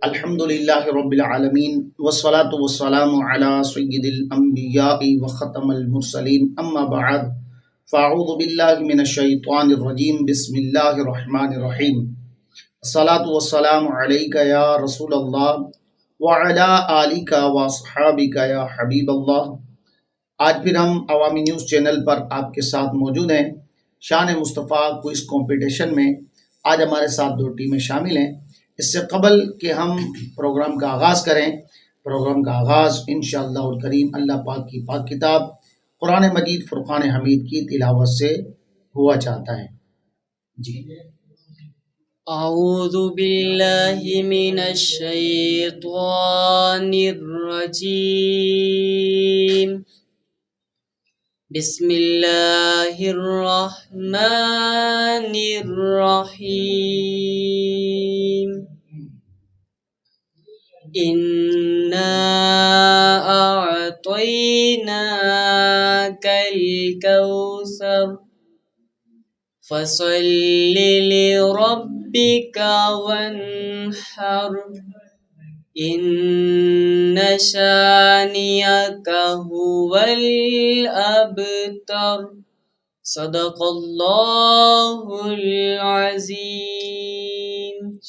الحمدللہ رب العالمین والصلاة والسلام علی سید الانبیاء وختم المرسلین اما بعد فاعوذ باللہ من الشیطان الرجیم بسم اللہ الرحمن الرحیم الصلاة والسلام علیک یا رسول اللہ وعلی آلک واصحابک یا حبیب اللہ۔ آج پھر ہم عوامی نیوز چینل پر آپ کے ساتھ موجود ہیں۔ شان مصطفیٰ کوئز کمپٹیشن میں آج ہمارے ساتھ دو ٹیمیں شامل ہیں۔ اس سے قبل کہ ہم پروگرام کا آغاز کریں، پروگرام کا آغاز انشاءاللہ الکریم اللہ پاک کی پاک کتاب قرآن مجید فرقان حمید کی تلاوت سے ہوا چاہتا ہے۔ جی اعوذ باللہ من الشیطان الرجیم، بسم اللہ الرحمن الرحیم، انا اعطیناک الکوثر فصل لربک وانحر ان شانئک هو الابتر، صدق اللہ العظیم۔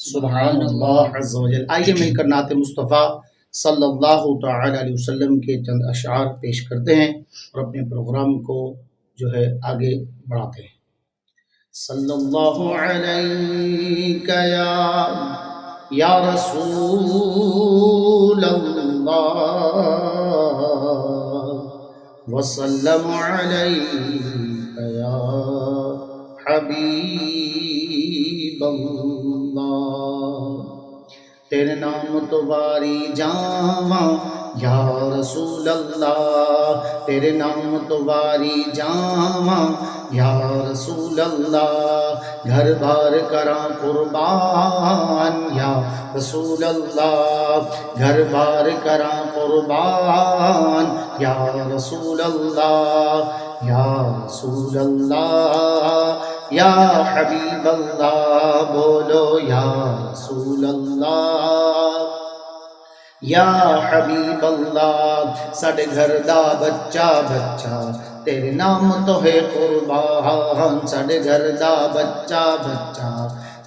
سبحان اللہ عز و جل۔ آئیے مل کر نعت مصطفیٰ صلی اللہ تعالی علیہ وسلم کے چند اشعار پیش کرتے ہیں اور اپنے پروگرام کو جو ہے آگے بڑھاتے ہیں۔ صلی اللہ علیک یا رسول اللہ وسلم علیک یا حبیب اللہ، تیرے نام تو باری جاواں یا رسول اللہ، تیرے نام تو باری جاواں یا رسول اللہ، گھر بار کراں قربان یا رسول اللہ، گھر بار کراں قربان یا رسول اللہ، یا رسول اللہ یا حبیب اللہ، بولو یا رسول اللہ یا حبیب اللہ۔ ساڈے گھر دا بچہ بچہ تیرے نام تو ہے قربان، ساڈے گھر دا بچہ بچہ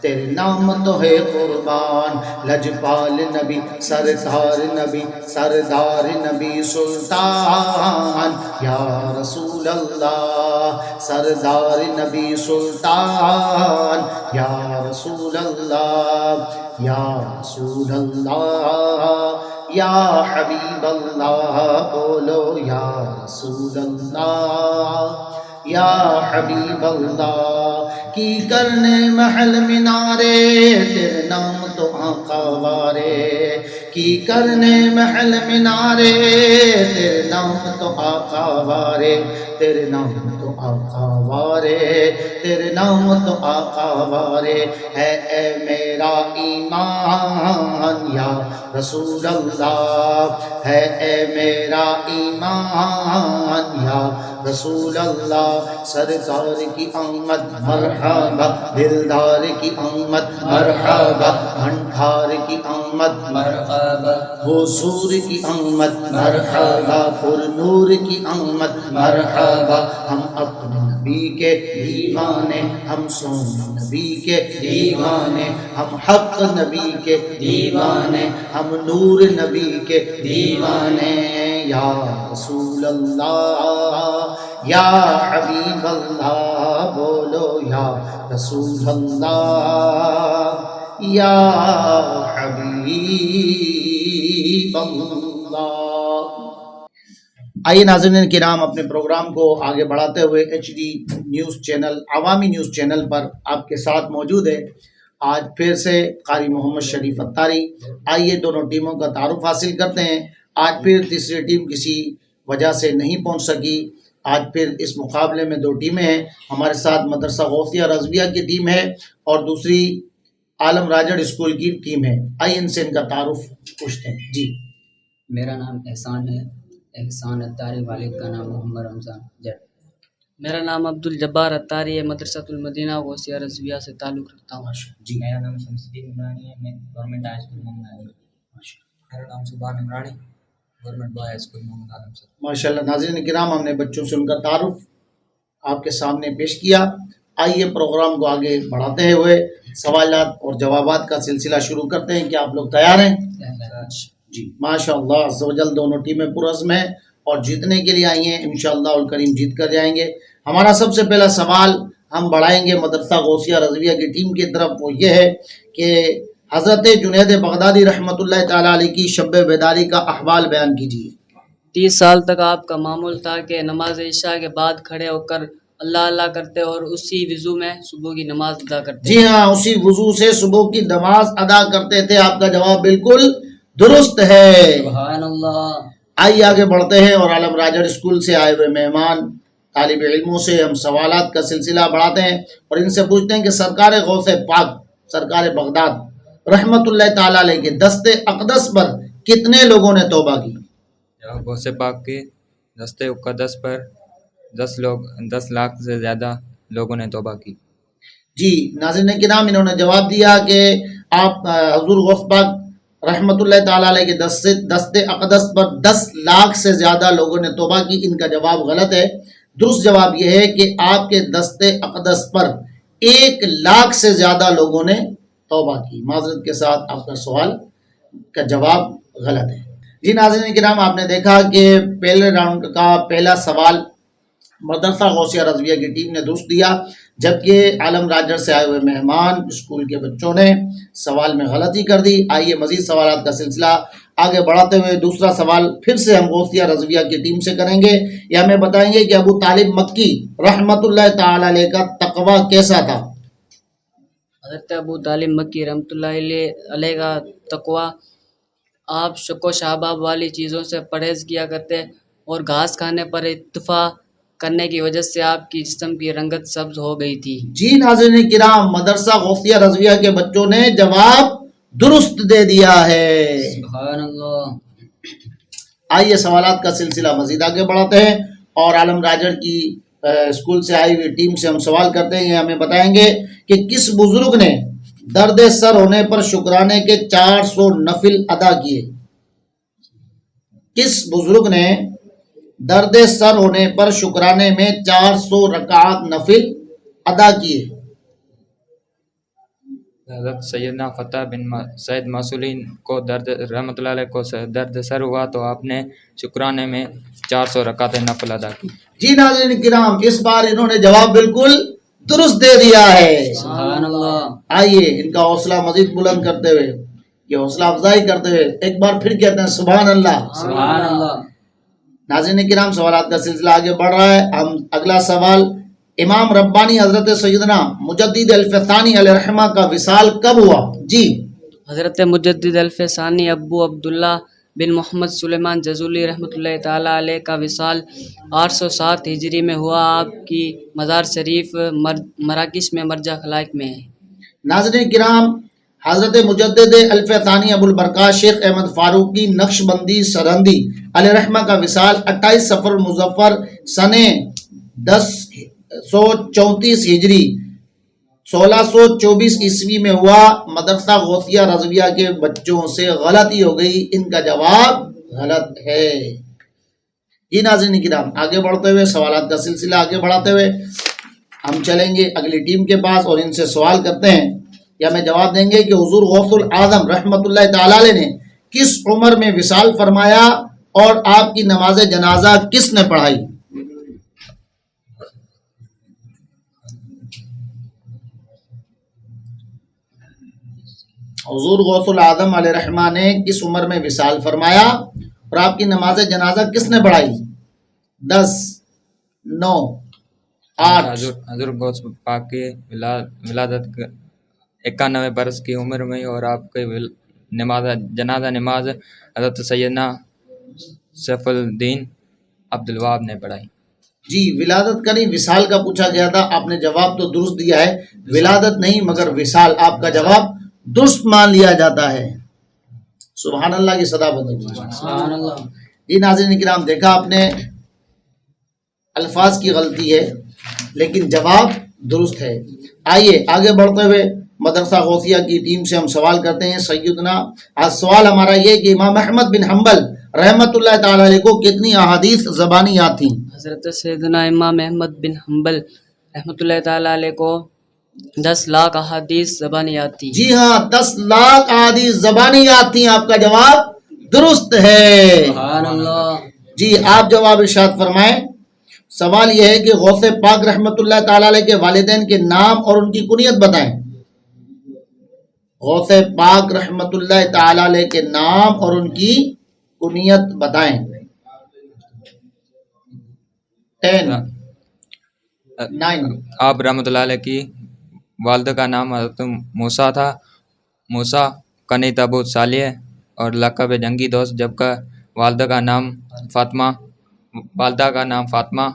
تیرے نام تو ہے قربان، لجپال نبی سردار نبی سردار نبی سلطان یا رسول اللہ، سردار نبی سلطان یا رسول اللہ، یا رسول اللہ یا حبیب اللہ، بولو یا رسول اللہ یا حبیب اللہ۔ کی کرنے محل مینارے تیرے نام تو آقا وارے، کی کرنے محل مینارے تیرے نام تو آقا وارے، تیرے نام تو آقا وارے، تیرے نام تو آقا وارے، ہے اے میرا ایمان یا رسول اللہ، ہے اے میرا ایمان یا رسول اللہ۔ سرکار کی آمد مرحبا، دلدار کی آمد مرحبا، بھنڈار کی آمد مرحبا، حضور کی آمد مرحبا، پر نور کی آمد مرحبا۔ ہم اپنے نبی کے دیوانے، ہم سونے نبی کے دیوانے، ہم حق نبی کے دیوانے، ہم نور نبی کے دیوانے، یا رسول اللہ یا حبیب اللہ، بولو یا رسول اللہ یا حبیب اللہ۔ آئیے ناظرین کرام، اپنے پروگرام کو آگے بڑھاتے ہوئے ایچ ڈی نیوز چینل عوامی نیوز چینل پر آپ کے ساتھ موجود ہے۔ آج پھر سے قاری محمد شریف اتاری۔ آئیے دونوں ٹیموں کا تعارف حاصل کرتے ہیں۔ آج پھر تیسری ٹیم کسی وجہ سے نہیں پہنچ سکی۔ آج پھر اس مقابلے میں دو ٹیمیں ہیں۔ ہمارے ساتھ مدرسہ غوثیہ رضویہ کی ٹیم ہے اور دوسری عالم راجڑ اسکول کی ٹیم ہے۔ آئیے ان سے ان کا تعارف پوچھتے ہیں۔ جی، میرا نام احسان ہے، احسان اتاری، والد کا نام محمد رمضان جٹ۔ میرا نام عبدالجبار اتاری ہے، مدرسۃ المدینہ غوثیہ رضویہ سے تعلق رکھتا ہوں۔ جی، میرا نام شمس الدین عمرانی ہے، میں گورنمنٹ ہائی اسکول ممنانی۔ میرا نام سبحان عمرانی، گورنمنٹ بوائے اسکول محمد عالم سے۔ ماشاء اللہ ناظرین کرام، ہم نے بچوں سے ان کا تعارف آپ کے سامنے پیش کیا۔ آئیے پروگرام کو آگے بڑھاتے ہوئے سوالات اور جوابات کا سلسلہ شروع کرتے ہیں۔ کیا آپ لوگ تیار ہیں؟ جی ماشاء اللہ عز و جل، دونوں ٹیمیں پرعزم ہیں اور جیتنے کے لیے آئی ہیں۔ انشاءاللہ الکریم جیت کر جائیں گے۔ ہمارا سب سے پہلا سوال ہم بڑھائیں گے مدرسہ غوثیہ رضویہ کی ٹیم کی طرف، وہ یہ ہے کہ حضرت جنید بغدادی رحمۃ اللہ تعالیٰ علیہ کی شب بیداری کا احوال بیان کیجیے۔ 30 سال تک آپ کا معمول تھا کہ نماز عشاء کے بعد کھڑے ہو کر اللہ اللہ کرتے اور اسی وضو میں صبح کی نماز ادا کرتے۔ جی ہاں، اسی وضو سے صبح کی نماز ادا کرتے تھے۔ آپ کا جواب بالکل درست ہے۔ سبحان اللہ۔ آئیے آگے بڑھتے ہیں اور عالم راجر اسکول سے آئے ہوئے مہمان طالب علموں سے ہم سوالات کا سلسلہ بڑھاتے ہیں اور ان سے پوچھتے ہیں کہ سرکار غوث پاک سرکار بغداد رحمت اللہ تعالیٰ علیہ کے دست اقدس پر کتنے لوگوں نے توبہ کی؟ غوث پاک کے دست اقدس پر 10 لاکھ سے زیادہ لوگوں نے توبہ کی۔ جی ناظرین کرام، انہوں نے جواب دیا کہ آپ حضور غوث پاک رحمت اللہ تعالیٰ علیہ کے دست اقدس پر 10 لاکھ سے زیادہ لوگوں نے توبہ کی۔ ان کا جواب غلط ہے۔ درست جواب یہ ہے کہ آپ کے دست اقدس پر 1 لاکھ سے زیادہ لوگوں نے توبہ کی۔ معذرت کے ساتھ آپ کا سوال کا جواب غلط ہے۔ جی ناظرین کرام، آپ نے دیکھا کہ پہلے راؤنڈ کا پہلا سوال مدرسہ غوثیہ رضویہ کی ٹیم نے درست دیا، جبکہ عالم راجر سے آئے ہوئے مہمان اسکول کے بچوں نے سوال میں غلطی کر دی۔ آئیے مزید سوالات کا سلسلہ آگے بڑھاتے ہوئے دوسرا سوال پھر سے ہم غوثیہ رضویہ کی ٹیم سے کریں گے۔ یہ ہمیں بتائیں گے کہ ابو طالب مکی رحمت اللہ تعالی علیہ کا تقوی کیسا تھا؟ حضرت ابو طالب مکی رحمۃ اللہ علیہ کا تقوی، آپ شک و شہباب والی چیزوں سے پرہیز کیا کرتے اور گھاس کھانے پر اتفاق کرنے کی وجہ سے آپ کی جسم کی رنگت سبز ہو گئی تھی۔ جی ناظرین کرام، مدرسہ غوثیہ رضویہ کے بچوں نے جواب درست دے دیا ہے۔ سبحان اللہ۔ آئیے سوالات کا سلسلہ مزید آگے بڑھاتے ہیں اور عالم راجر کی اسکول سے آئی ہوئی ٹیم سے ہم سوال کرتے ہیں۔ یہ ہمیں بتائیں گے کہ کس بزرگ نے درد سر ہونے پر شکرانے کے 400 نفل ادا کیے؟ کس بزرگ نے درد سر ہونے پر شکرانے میں 400 رکعات نفل ادا کیے؟ حضرت سیدنا فتح بن سعید موصولی کو رحمۃ اللہ علیہ کو درد سر ہوا تو آپ نے شکرانے میں 400 رکعت نفل ادا کی۔ جی ناظرین کرام، اس بار انہوں نے جواب بالکل درست دے دیا ہے۔ سبحان اللہ۔ آئیے ان کا حوصلہ مزید بلند کرتے ہوئے، یہ حوصلہ افزائی کرتے ہوئے ایک بار پھر کہتے ہیں سبحان اللہ۔ سبحان اللہ۔ ناظرین کرام، سوالات کا سلسلہ آگے بڑھ رہا ہے۔ ہم اگلا سوال، امام ربانی حضرت سیدنا مجدد الفثانی علیہ رحمہ کا وصال کب ہوا؟ جی حضرت مجدد الفثانی ابو عبداللہ بن محمد سلیمان جزولی رحمۃ اللہ تعالیٰ علیہ کا وصال 807 ہجری میں ہوا۔ آپ کی مزار شریف مراکش میں مرجع خلائق میں ہے۔ ناظرین کرام، حضرت مجدد الفثانی ابو البرکات شیخ احمد فاروقی نقش بندی سرہندی علیہ رحمہ کا وصال 28 صفر المظفر سن 1034 ہجری 1624 عیسوی میں ہوا۔ مدرسہ غوثیہ رضویہ کے بچوں سے غلطی ہو گئی، ان کا جواب غلط ہے۔ جی ناظرین کرام، آگے بڑھتے ہوئے سوالات کا سلسلہ آگے بڑھاتے ہوئے ہم چلیں گے اگلی ٹیم کے پاس اور ان سے سوال کرتے ہیں یا ہمیں جواب دیں گے کہ حضور غوث العظم رحمت اللہ تعالی علیہ نے کس عمر میں وصال فرمایا اور آپ کی نماز جنازہ کس نے پڑھائی؟ حضور غوث العظم علیہ رحمہ نے کس عمر میں وصال فرمایا اور آپ کی نماز جنازہ کس نے پڑھائی؟ 10 9 8 حضور غوث پاک کی ولادت 91 برس کی عمر میں اور آپ کی جنازہ نماز حضرت سیدنا سیف الدین عبدالوہاب نے پڑھائی۔ جی ولادت کا نہیں وصال کا پوچھا گیا تھا، آپ نے جواب تو درست دیا ہے، ولادت نہیں مگر وصال آپ کا جواب درست مان لیا جاتا ہے۔ سبحان اللہ کی صدا بند۔ سبحان اللہ۔ جی ناظرین کرام، دیکھا آپ نے الفاظ کی غلطی ہے لیکن جواب درست ہے۔ آئیے آگے بڑھتے ہوئے مدرسہ غوثیہ کی ٹیم سے ہم سوال کرتے ہیں سیدنا. آج سوال ہمارا یہ کہ امام احمد بن حنبل رحمۃ اللہ تعالی علیہ کو کتنی احادیث زبانی یاد تھیں؟ حضرت سیدنا امام احمد بن حنبل رحمۃ اللہ تعالیٰ علیہ کو 10 لاکھ احادیث زبانی یاد تھی. جی ہاں 10 لاکھ احادیث زبانی یاد تھیں. آپ کا جواب درست ہے. سبحان اللہ. جی آپ جواب ارشاد فرمائیں. سوال یہ ہے کہ غوث پاک رحمۃ اللہ تعالی علیہ کے والدین کے نام اور ان کی کنیت بتائیں. غوث پاک رحمۃ اللہ تعالی علیہ کے نام اور ان کی کنیت بتائیں. 10 9 آپ رحمۃ اللہ علیہ کی والدہ کا نام حضرت موسیٰ تھا. موسیٰ کنیت ابو صالح اور لقب جنگی دوست، جبکہ والدہ کا نام فاطمہ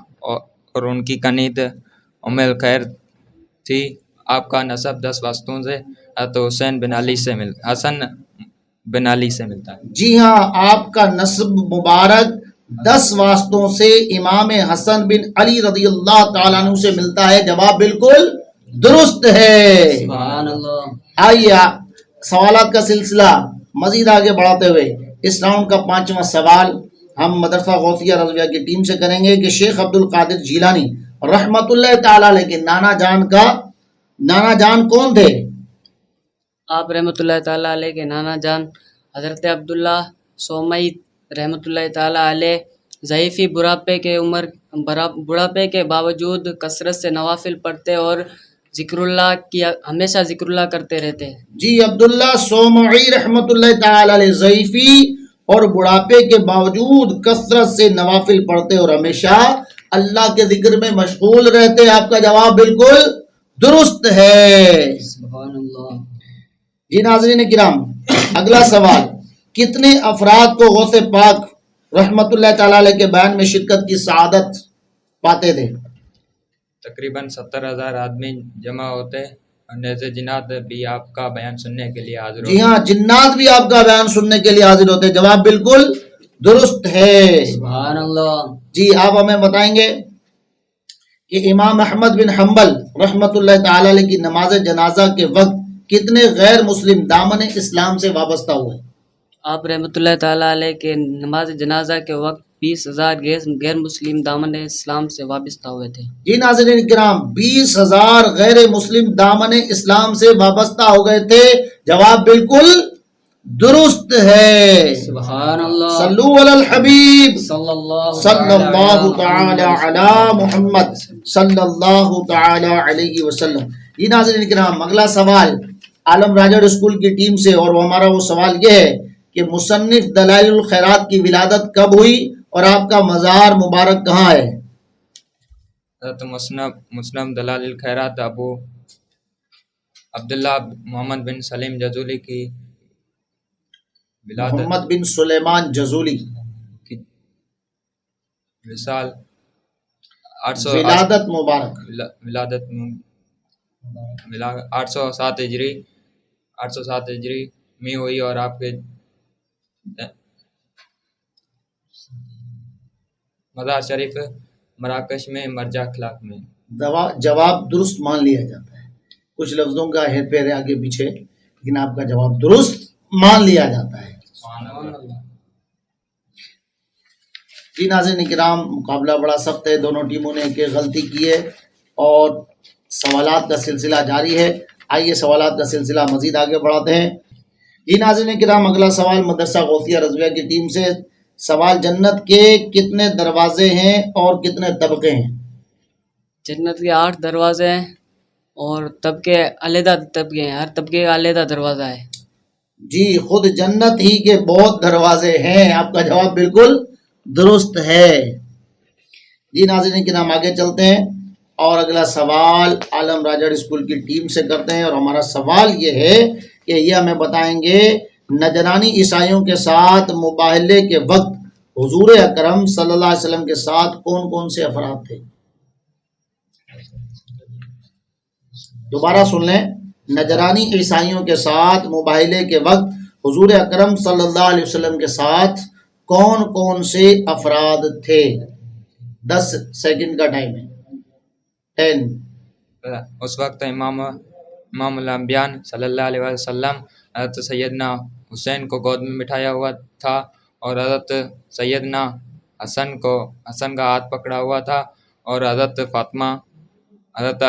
اور ان کی کنیت ام الخیر تھی. آپ کا نسب 10 واسطوں سے حضرت حسن بن علی سے ملتا ہے. جی ہاں آپ کا نسب مبارک 10 واسطوں سے امام حسن بن علی رضی اللہ تعالیٰ عنہ سے ملتا ہے. جواب بالکل درست ہے. سبحان اللہ. آئیے سوالات کا سلسلہ مزید آگے بڑھاتے ہوئے اس راؤنڈ کا 5واں سوال ہم مدرسہ غوثیہ رضویہ کی ٹیم سے کریں گے کہ شیخ عبد القادر جیلانی رحمۃ اللہ تعالی علیہ کے نانا جان کون تھے؟ آپ رحمۃ اللہ تعالیٰ علیہ کے نانا جان حضرت عبداللہ سومئی رحمۃ اللہ تعالیٰ علیہ ضعیفی بڑھاپے کے باوجود کثرت سے نوافل پڑھتے اور ہمیشہ ذکر اللہ کرتے رہتے. جی عبداللہ سومعی رحمۃ اللہ تعالی علیہ ضعیفی اور بڑھاپے کے باوجود کثرت سے نوافل پڑھتے اور ہمیشہ اللہ کے ذکر میں مشغول رہتے. آپ کا جواب بالکل درست ہے. سبحان اللہ. جی ناظرین کرام اگلا سوال کتنے افراد کو غوث پاک رحمۃ اللہ تعالی علیہ کے بیان میں شرکت کی سعادت پاتے تھے؟ تقریباً 70,000 آدمی جمع ہوتے اور نیز جنات بھی آپ کا بیان سننے کے لیے حاضر ہوتے. جی ہاں جنات بھی آپ کا بیان سننے کے لیے حاضر ہوتے. جواب بالکل درست ہے. سبحان اللہ. جی آپ ہمیں بتائیں گے کہ امام احمد بن حنبل رحمۃ اللہ تعالی علیہ کی نماز جنازہ کے وقت کتنے غیر مسلم دامن اسلام سے وابستہ ہوئے؟ آپ رحمۃ اللہ تعالیٰ علیہ کے نماز جنازہ کے وقت 20,000 غیر مسلم دامن اسلام سے وابستہ ہوئے تھے. جی ناظرین کرام 20,000 غیر مسلم دامن اسلام سے وابستہ ہو گئے تھے. جواب بالکل درست ہے. سبحان اللہ. صلو علی الحبیب صلی اللہ تعالی علی محمد صلی اللہ تعالی علیہ وسلم. جی ناظرین کرام اگلا سوال عالم راجڑ اسکول کی ٹیم سے اور ہمارا وہ سوال یہ ہے کہ مصنف دلائل الخیرات کی ولادت کب ہوئی اور آپ کا مزار مبارک کہاں ہے؟ حضرت مسلم دلائل الخیرات ابو عبداللہ محمد بن سلیم جزولی کی محمد بن سلیمان جزولی کی وصال ولادت مبارک 807 ہجری میں ہوئی اور آپ کے مزار شریف مراکش میں مرجع اخلاق میں. جواب درست مان لیا جاتا ہے. کچھ لفظوں کا ہیر پھیر آگے پیچھے لیکن آپ کا جواب درست مان لیا جاتا ہے. جی ناظرین کرام مقابلہ بڑا سخت ہے. دونوں ٹیموں نے ایک غلطی کی ہے اور سوالات کا سلسلہ جاری ہے. آئیے سوالات کا سلسلہ مزید آگے بڑھاتے ہیں. جی ناظرین کرام اگلا سوال مدرسہ غوثیہ رضویہ کی ٹیم سے. سوال جنت کے کتنے دروازے ہیں اور کتنے طبقے ہیں؟ جنت کے 8 دروازے ہیں اور طبقے علیحدہ طبقے ہیں. ہر طبقے کا علیحدہ دروازہ ہے. جی خود جنت ہی کے بہت دروازے ہیں. آپ کا جواب بالکل درست ہے. جی ناظرین کے نام آگے چلتے ہیں اور اگلا سوال عالم راجڑ اسکول کی ٹیم سے کرتے ہیں اور ہمارا سوال یہ ہے کہ یہ ہمیں بتائیں گے نجرانی عیسائیوں کے ساتھ مباہلے کے وقت حضور اکرم صلی اللہ علیہ وسلم کے ساتھ کون کون سے افراد تھے؟ دوبارہ سن لیں. نجرانی عیسائیوں کے ساتھ مباہلے کے وقت حضور اکرم صلی اللہ علیہ وسلم کے ساتھ کون کون سے افراد تھے؟ 10 سیکنڈ کا ٹائم ہے. 10 اس وقت امام امام الانبیاء صلی اللہ علیہ وسلم حضرت سیدنا حسین کو گود میں بٹھایا ہوا تھا اور حضرت سیدنا حسن کا ہاتھ پکڑا ہوا تھا اور حضرت فاطمہ حضرت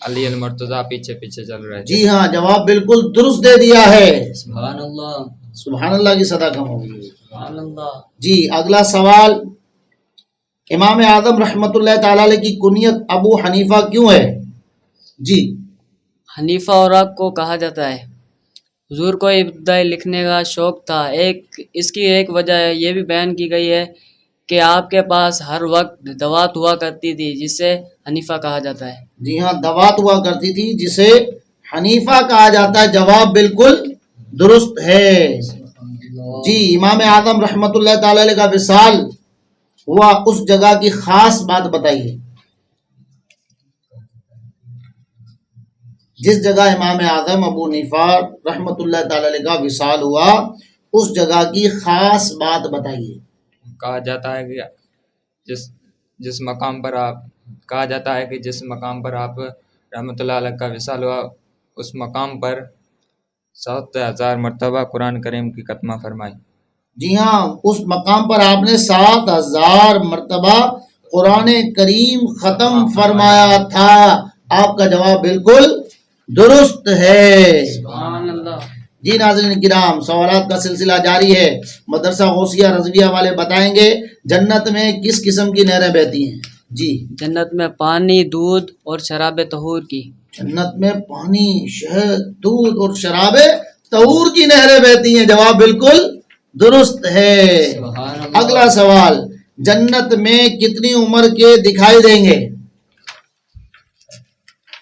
علی المرتضیٰ پیچھے پیچھے چل رہے تھے۔ جی ہاں، جواب بالکل درست دے دیا ہے۔ سبحان اللہ، سبحان اللہ کی صدا کم ہوگی۔ سبحان اللہ۔ جی اگلا سوال، امام اعظم رحمۃ اللہ تعالی علیہ کی کنیت ابو حنیفہ کیوں ہے؟ جی حنیفہ اوراق کو کہا جاتا ہے۔ حضور کو ابتدائی لکھنے کا شوق تھا۔ اس کی ایک وجہ یہ بھی بیان کی گئی ہے کہ آپ کے پاس ہر وقت دوات ہوا کرتی تھی جسے حنیفہ کہا جاتا ہے۔ جی ہاں، دوات ہوا کرتی تھی جسے حنیفہ کہا جاتا ہے، جواب بالکل درست ہے۔ جی امام اعظم رحمۃ اللہ تعالی علیہ کا وصال ہوا اس جگہ کی خاص بات بتائیے۔ جس جگہ امام اعظم ابو حنیفہ رحمۃ اللہ تعالی علیہ کا وصال ہوا اس جگہ کی خاص بات بتائیے۔ کہا جاتا ہے کہ جس مقام پر آپ رحمۃ اللہ علیہ کا وصال ہوا اس مقام پر 7,000 مرتبہ قرآن کریم کی ختمہ فرمائی۔ جی ہاں، اس مقام پر آپ نے 7,000 مرتبہ قرآن کریم ختم فرمایا تھا۔ آپ کا جواب بالکل درست ہے۔ سبحان اللہ۔ جی ناظرین کرام، سوالات کا سلسلہ جاری ہے۔ مدرسہ غوثیہ رضویہ والے بتائیں گے جنت میں کس قسم کی نہریں بہتی ہیں؟ جی جنت میں پانی، دودھ اور شراب طہور کی۔ جنت میں پانی، شہد، دودھ اور شراب طہور کی نہریں بہتی ہیں، جواب بالکل درست ہے۔ سبحان اللہ۔ اگلا سوال، جنت میں کتنی عمر کے دکھائی دیں گے؟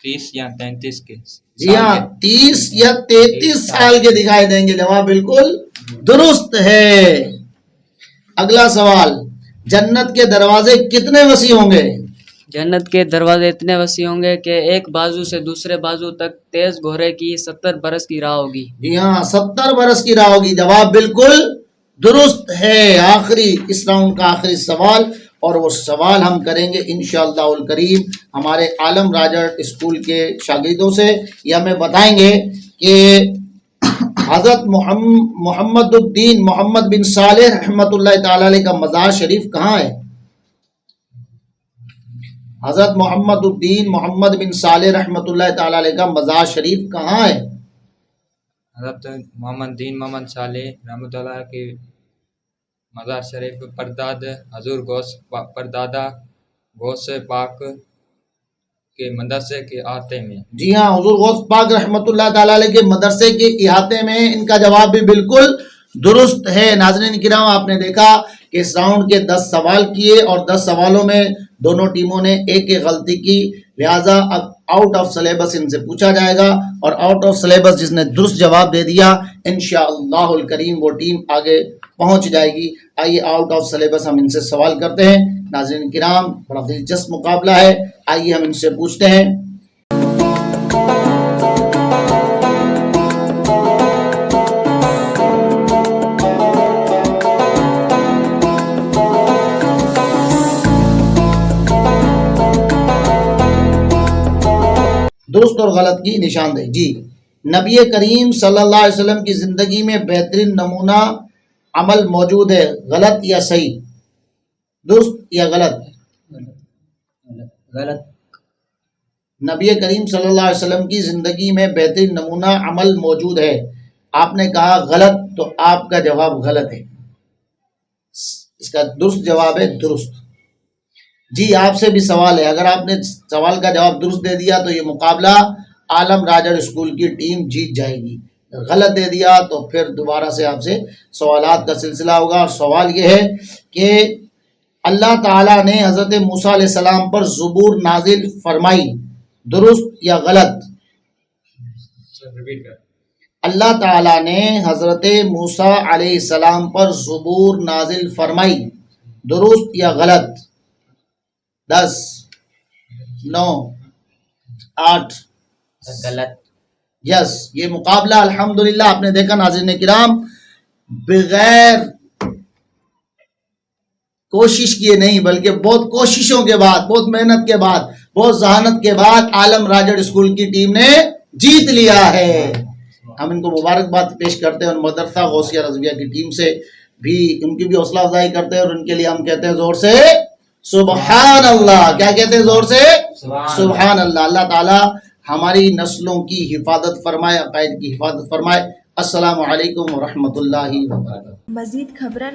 30 یا 33 کے جی ہاں، 30 یا 33 سال کے دکھائی دیں گے، جواب بالکل درست ہے۔ اگلا سوال، جنت کے دروازے کتنے وسیع ہوں گے؟ جنت کے دروازے اتنے وسیع ہوں گے کہ ایک بازو سے دوسرے بازو تک تیز گھوڑے کی 70 برس کی راہ ہوگی۔ جی ہاں، 70 برس کی راہ ہوگی، جواب بالکل درست ہے۔ آخری اس راؤنڈ کا آخری سوال، اور وہ سوال ہم کریں گے انشاءاللہ الکریم ہمارے عالم راجر اسکول کے شاگردوں سے۔ یہ ہمیں بتائیں گے کہ حضرت محمد الدین محمد بن صالح رحمۃ اللہ تعالی علیہ کا مزار شریف کہاں ہے؟ حضرت محمد الدین محمد بن صالح رحمۃ اللہ تعالی علیہ کا مزار شریف کہاں ہے؟ حضرت محمد دین محمد صالح رحمۃ اللہ کی مزار شریف پرداد حضور پردادا غوث پاک کے مدرسے کے احاطے میں۔ جی ہاں، حضور غوث پاک رحمۃ اللہ تعالی علیہ کے مدرسے کے احاطے میں، ان کا جواب بھی بالکل درست ہے۔ ناظرین کرام، آپ نے دیکھا کہ اس راؤنڈ کے 10 سوال کیے اور 10 سوالوں میں دونوں ٹیموں نے ایک غلطی کی، لہٰذا اب آؤٹ آف سلیبس ان سے پوچھا جائے گا، اور آؤٹ آف سلیبس جس نے درست جواب دے دیا انشاءاللہ الکریم وہ ٹیم آگے پہنچ جائے گی۔ آئیے آؤٹ آف سلیبس ہم ان سے سوال کرتے ہیں۔ ناظرین کرام، بڑا دلچسپ مقابلہ ہے، آئیے ہم ان سے پوچھتے ہیں۔ درست اور غلط کی نشاندہی۔ جی، نبی کریم صلی اللہ علیہ وسلم کی زندگی میں بہترین نمونہ عمل موجود ہے، غلط یا صحیح؟ درست یا غلط؟ غلط۔ نبی کریم صلی اللہ علیہ وسلم کی زندگی میں بہترین نمونہ عمل موجود ہے، آپ نے کہا غلط، تو آپ کا جواب غلط ہے، اس کا درست جواب ہے درست۔ جی آپ سے بھی سوال ہے، اگر آپ نے سوال کا جواب درست دے دیا تو یہ مقابلہ عالم راجر اسکول کی ٹیم جیت جائے گی، غلط دے دیا تو پھر دوبارہ سے آپ سے سوالات کا سلسلہ ہوگا۔ اور سوال یہ ہے کہ اللہ تعالیٰ نے حضرت موسیٰ علیہ السلام پر زبور نازل فرمائی، درست یا غلط؟ اللہ تعالیٰ نے حضرت موسیٰ علیہ السلام پر زبور نازل فرمائی، درست یا غلط؟ 10 9 8 غلط۔ یس، یہ مقابلہ الحمدللہ آپ نے دیکھا ناظرین کرام بغیر کوشش کیے نہیں بلکہ بہت کوششوں کے بعد، بہت محنت کے بعد بہت ذہانت کے بعد عالم راجڑ اسکول کی ٹیم نے جیت لیا ہے. ہم ان کو مبارکباد پیش کرتے ہیں اور مدرسہ غوثیہ رضویہ کی ٹیم سے بھی ان کی بھی حوصلہ افزائی کرتے ہیں اور ان کے لیے ہم کہتے ہیں زور سے سبحان اللہ. کیا کہتے ہیں زور سے؟ سبحان اللہ. اللہ تعالی ہماری نسلوں کی حفاظت فرمائے, عقائد کی حفاظت فرمائے. السلام علیکم ورحمۃ اللہ وبرکاتہ. مزید خبرن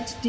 HD.